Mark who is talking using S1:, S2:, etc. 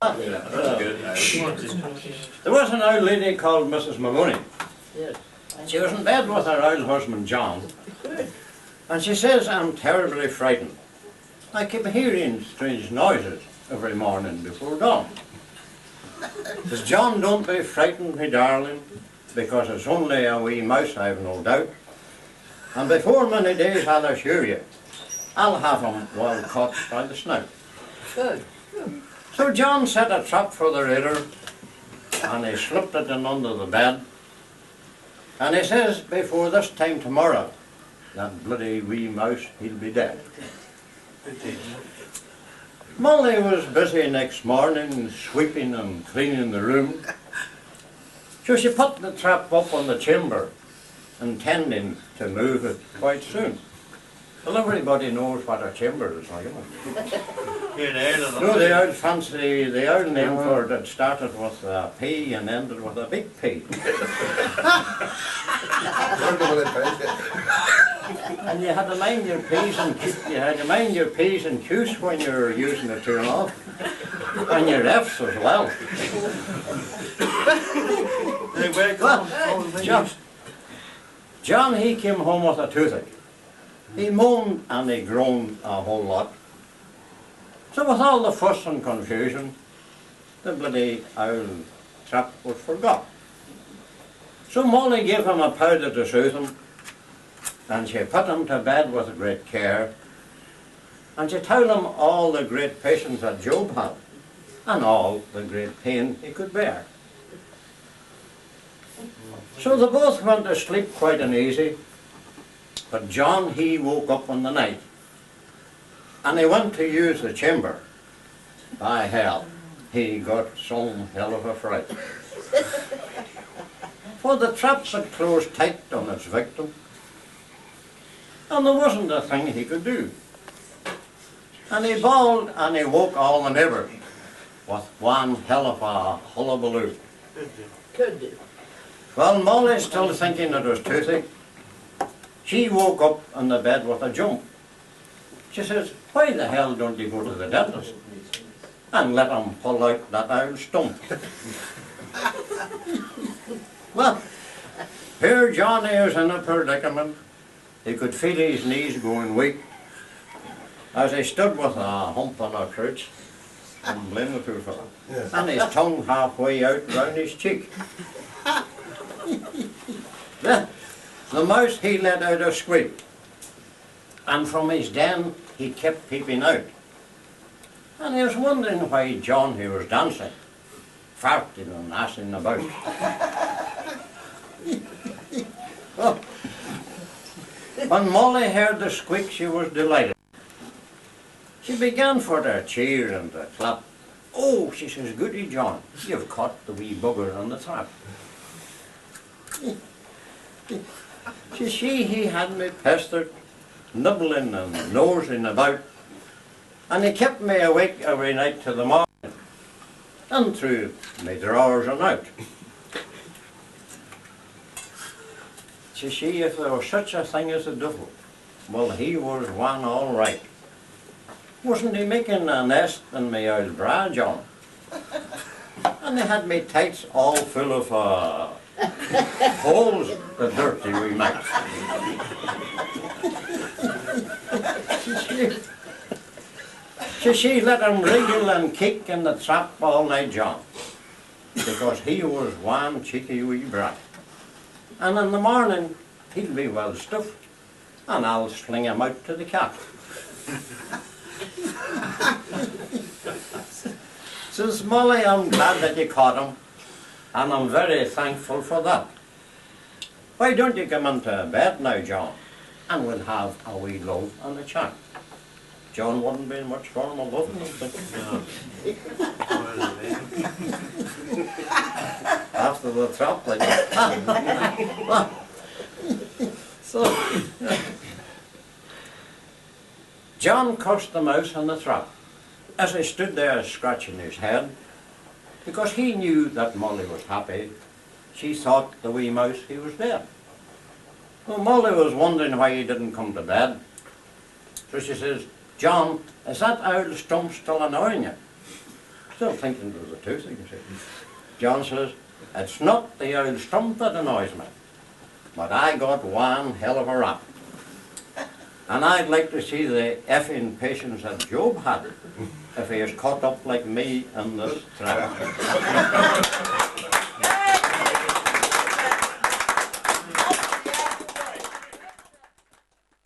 S1: There was an old lady called Mrs. McEleney. She was in bed with her old husband John, and she says, "I'm terribly frightened. I keep hearing strange noises every morning before dawn." Says, "John, don't be frightened, my darling, because it's only a wee mouse, I've no doubt. And before many days, I'll assure you, I'll have him well caught by the snout."
S2: Good.
S1: So John set a trap for the raider, and he slipped it in under the bed. And he says, before this time tomorrow, that bloody wee mouse, he'll be dead. Molly was busy next morning sweeping and cleaning the room. So she put the trap up on the chamber, intending to move it quite soon. Well, everybody knows what a chamber is like, No, the old fancy, the old name for it, it started with a P and ended with a big P. And you had to mind your P's and Q's when you were using the turn off, and your F's as well. John, he came home with a toothache. He moaned and he groaned a whole lot. So with all the fuss and confusion, the bloody old trap was forgot. So Molly gave him a powder to soothe him, and she put him to bed with great care, and she told him all the great patience that Job had, and all the great pain he could bear. So they both went to sleep quite uneasy, but John, he woke up in the night, and he went to use the chamber. By hell, he got some hell of a fright. For the traps had closed tight on its victim, and there wasn't a thing he could do. And he bawled and he woke all the neighbours with one hell of a hullabaloo.
S2: Could do.
S1: Well, Molly, still thinking it was toothache, she woke up in the bed with a jump. She says, "Why the hell don't you go to the dentist and let him pull out that old stump?" Well, here Johnny was in a predicament. He could feel his knees going weak as he stood with a hump on a crutch, and blame the poor fellow, and his tongue halfway out round his cheek. The mouse, he let out a squeak, and from his den he kept peeping out. And he was wondering why John, he was dancing, farting and assing about. Well, when Molly heard the squeak, she was delighted. She began for to cheer and to clap. "Oh," she says, "goody John, you've caught the wee bugger on the trap." He had me pestered, nibbling and nosing about, and he kept me awake every night till the morning, and through my drawers and out. If there was such a thing as a devil, well, he was one all right. Wasn't he making a nest in my old bra, John? And he had me tights all full of holes, the dirty wee mouse. She let him wriggle and kick in the trap all night, John, because he was one cheeky wee brat. And in the morning, he'll be well stuffed, and I'll sling him out to the cat. Says Molly, "I'm glad that you caught him, and I'm very thankful for that. Why don't you come into bed now, John, and we'll have a wee love and a chat." John wouldn't be much for him, I love him. After the trap, like that. So, John cursed the mouse in the trap as he stood there scratching his head, because he knew that Molly was happy. She thought the wee mouse, he was dead. Well, Molly was wondering why he didn't come to bed. So she says, "John, is that old stump still annoying you?" Still thinking it was a toothache, you see. John says, it's not the old stump that annoys me, but I got one hell of a rap. And I'd like to see the effing patience that Job had if he is caught up like me in this trap.